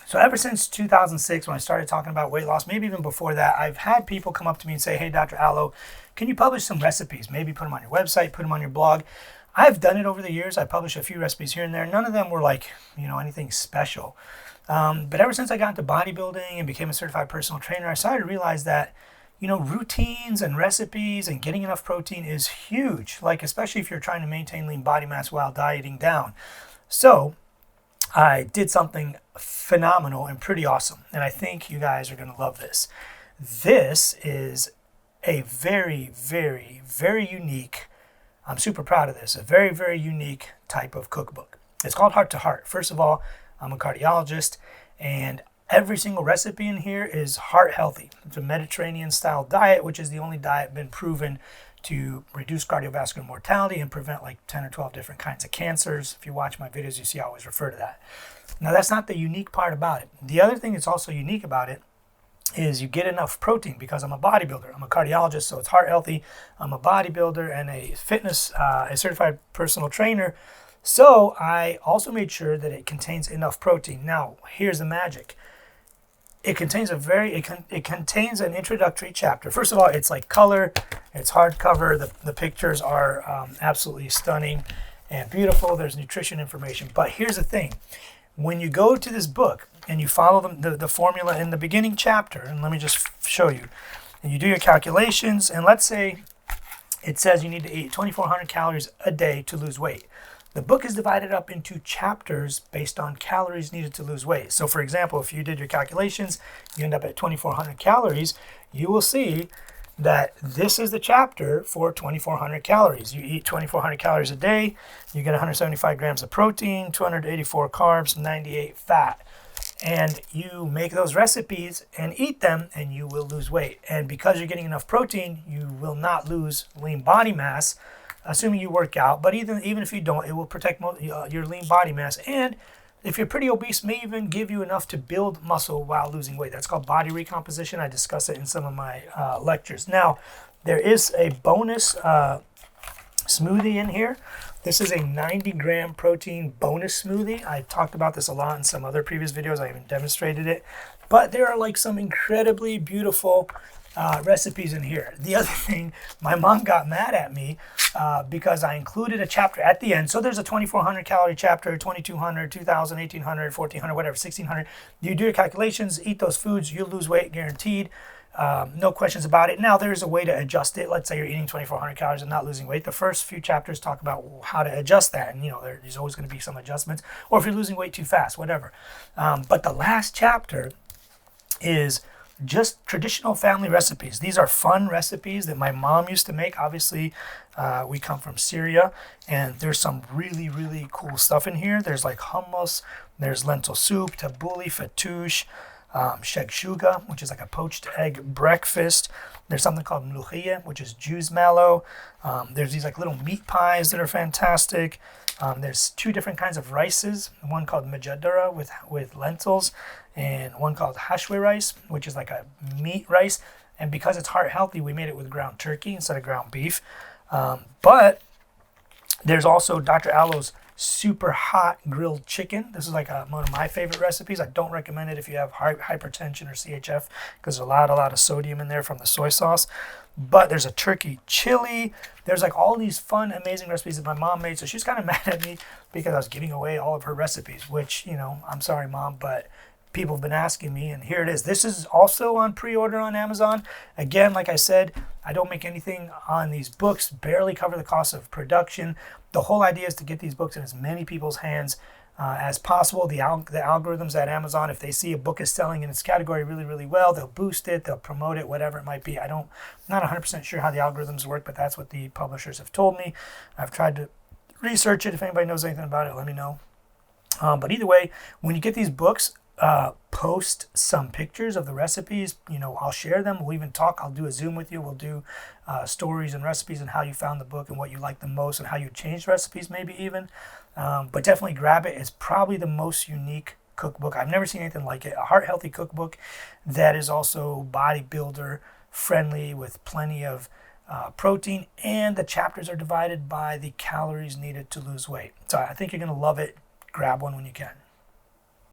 So ever since 2006, when I started talking about weight loss, maybe even before that, I've had people come up to me and say, hey, Dr. Allo, can you publish some recipes? Maybe put them on your website, put them on your blog. I've done it over the years. I published a few recipes here and there. None of them were like, anything special. But ever since I got into bodybuilding and became a certified personal trainer, I started to realize that, routines and recipes and getting enough protein is huge. Like, especially if you're trying to maintain lean body mass while dieting down. So I did something phenomenal and pretty awesome. And I think you guys are going to love this. This is a very, very, very unique, I'm super proud of this, a very, very unique type of cookbook. It's called Heart to Heart. First of all, I'm a cardiologist, and every single recipe in here is heart healthy. It's a Mediterranean style diet, which is the only diet been proven to reduce cardiovascular mortality and prevent like 10 or 12 different kinds of cancers. If you watch my videos, you see I always refer to that. Now, that's not the unique part about it. The other thing that's also unique about it is you get enough protein because I'm a bodybuilder. I'm a cardiologist, so it's heart healthy. I'm a bodybuilder and a a certified personal trainer. So I also made sure that it contains enough protein. Now, here's the magic. It contains it contains an introductory chapter. First of all, it's like color. It's hardcover. The pictures are absolutely stunning and beautiful. There's nutrition information. But here's the thing. When you go to this book and you follow the formula in the beginning chapter, and let me just show you, and you do your calculations, and let's say it says you need to eat 2,400 calories a day to lose weight. The book is divided up into chapters based on calories needed to lose weight. So for example, if you did your calculations, you end up at 2,400 calories, you will see that this is the chapter for 2,400 calories. You eat 2,400 calories a day, you get 175 grams of protein, 284 carbs, 98 fat. And you make those recipes and eat them, and you will lose weight. And because you're getting enough protein, you will not lose lean body mass, assuming you work out. But even if you don't, it will protect your lean body mass. And if you're pretty obese, may even give you enough to build muscle while losing weight. That's called body recomposition. I discuss it in some of my lectures. Now, there is a bonus smoothie in here. This is a 90-gram protein bonus smoothie. I talked about this a lot in some other previous videos. I even demonstrated it. But there are like some incredibly beautiful recipes in here. The other thing, my mom got mad at me because I included a chapter at the end. So there's a 2,400 calorie chapter, 2,200, 2,000, 1,800, 1,400, whatever, 1,600. You do your calculations, eat those foods, you'll lose weight guaranteed. No questions about it. Now, there's a way to adjust it. Let's say you're eating 2,400 calories and not losing weight. The first few chapters talk about how to adjust that. And, there's always going to be some adjustments. Or if you're losing weight too fast, whatever. But the last chapter is just traditional family recipes. These are fun recipes that my mom used to make. Obviously, we come from Syria, and there's some really, really cool stuff in here. There's like hummus, there's lentil soup, tabbouleh, fattoush, shakshuka, which is like a poached egg breakfast. There's something called mloukhia, which is Jew's mallow. There's these like little meat pies that are fantastic. There's two different kinds of rices, one called majadara with lentils, and one called hashwe rice, which is like a meat rice. And because it's heart healthy, we made it with ground turkey instead of ground beef. But there's also Dr. Allo's super hot grilled chicken. This is like one of my favorite recipes. I don't recommend it if you have hypertension or CHF because there's a lot of sodium in there from the soy sauce. But there's a turkey chili. There's like all these fun, amazing recipes that my mom made. So she's kind of mad at me because I was giving away all of her recipes, which, I'm sorry, Mom, but people have been asking me, and here it is. This is also on pre-order on Amazon. Again, like I said, I don't make anything on these books, barely cover the cost of production. The whole idea is to get these books in as many people's hands as possible. The algorithms at Amazon, if they see a book is selling in its category really, really well, they'll boost it, they'll promote it, whatever it might be. I'm not 100% sure how the algorithms work, but that's what the publishers have told me. I've tried to research it. If anybody knows anything about it, let me know. But either way, when you get these books, post some pictures of the recipes. I'll share them. We'll even talk. I'll do a Zoom with you. We'll do stories and recipes and how you found the book and what you like the most and how you changed recipes maybe even. But definitely grab it. It's probably the most unique cookbook. I've never seen anything like it. A heart healthy cookbook that is also bodybuilder friendly with plenty of protein, and the chapters are divided by the calories needed to lose weight. So I think you're going to love it. Grab one when you can.